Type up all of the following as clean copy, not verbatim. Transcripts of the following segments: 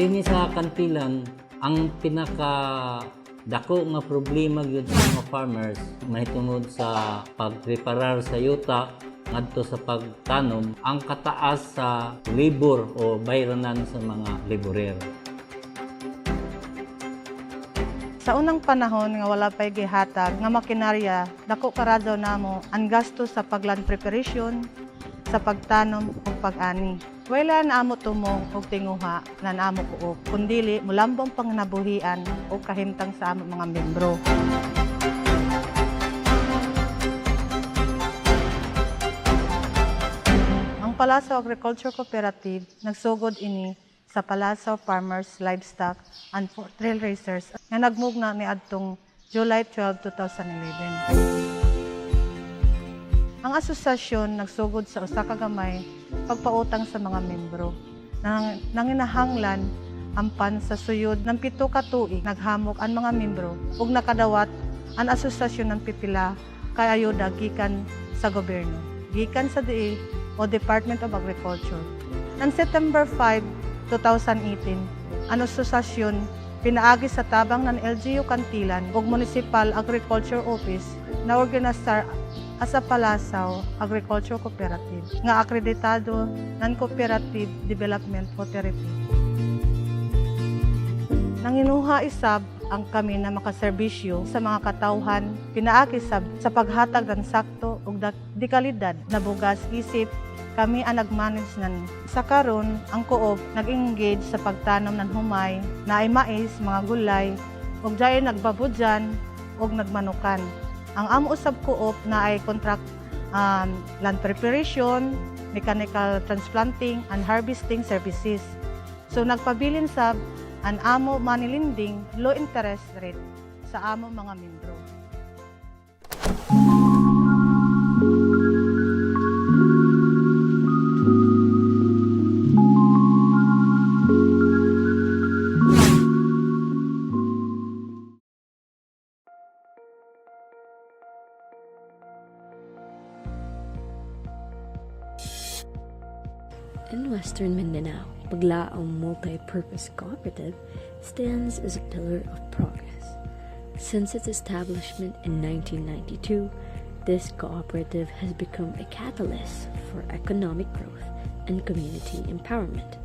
Dinhi sa Kantilan, ang pinaka dako nga problema gyud sa mga farmers mahitungod sa pagpreparar sa yuta ngadto sa pagtanom ang kataas sa labor o bayranan sa mga laborer. Sa unang panahon nga wala pay gihatag nga makinarya, dako karadaw namo ang gasto sa pagland preparation, sa pagtanom ug pag-ani. Wala na amo tumong og tinguha na naamo kuog, kundili mulambong pangnabuhian o kahimtang sa amo mga membro. Ang Palasaw Agriculture Cooperative nagsugod ini sa Palasaw Farmers, Livestock and Trail Racers nga nagmugna ni adtong July 12, 2011. Ang asosasyon nagsugod sa usa ka gamay pagpautang sa mga membro. Nanginahanglan ampan sa suyod ng 7 ka tuig naghamok ang mga membro ug nakadawat ang asosasyon ng pipila kay ayuda gikan sa gobyerno, gikan sa DA o Department of Agriculture. Ang September 5, 2018, ang asosasyon pinaagi sa tabang ng LGU Kantilan ug Municipal Agriculture Office na organisar as a Palasaw Agriculture Cooperative nga akreditado ng Cooperative Development Authority. Nanginuha isab ang kami na makaserbisyo sa mga katawhan pinaagi sa paghatag ng sakto ug dekalidad na bugas isip kami ang nag-manage nan. Sa karon, ang co-op nag-engage sa pagtanom ng humay, na ay mais, mga gulay, ug dayay nagbabudyan ug nagmanukan. Ang amo usab co-op na ay contract land preparation, mechanical transplanting and harvesting services. So nagpabilin sab ang amo manilinding low interest rate sa amo mga membro. In Western Mindanao, Paglaom Multi-Purpose Cooperative stands as a pillar of progress. Since its establishment in 1992, this cooperative has become a catalyst for economic growth and community empowerment.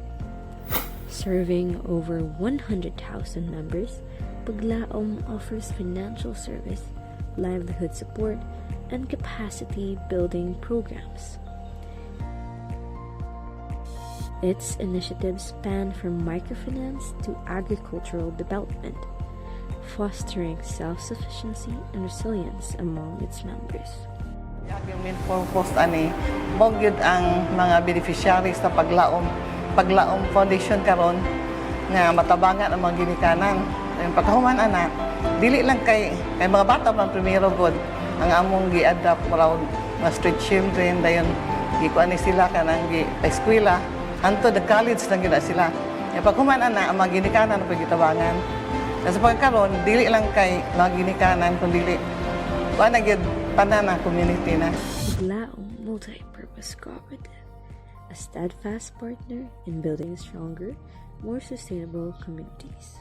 Serving over 100,000 members, Paglaom offers financial service, livelihood support, and capacity building programs. Its initiatives span from microfinance to agricultural development, fostering self-sufficiency and resilience among its members. Yung main purpose ani mo gyud ang mga beneficiaries sa Paglaom Foundation karon nga matabangan ang mga ginikanan. Yung pagkahuman ana dili lang kay mga bata man primero god ang among gi-adapt around mga street children dayon gikuan ni sila kanang gi-eskwela anto the college lang gina sila. Yung paghuman ana ang mga ginikanan pag gitabangan. Sa pagkaron dili lang kay mga ginikanan kundi wala gyud tanan ang community na. Paglaom Multi-Purpose Cooperative, a steadfast partner in building stronger, more sustainable communities.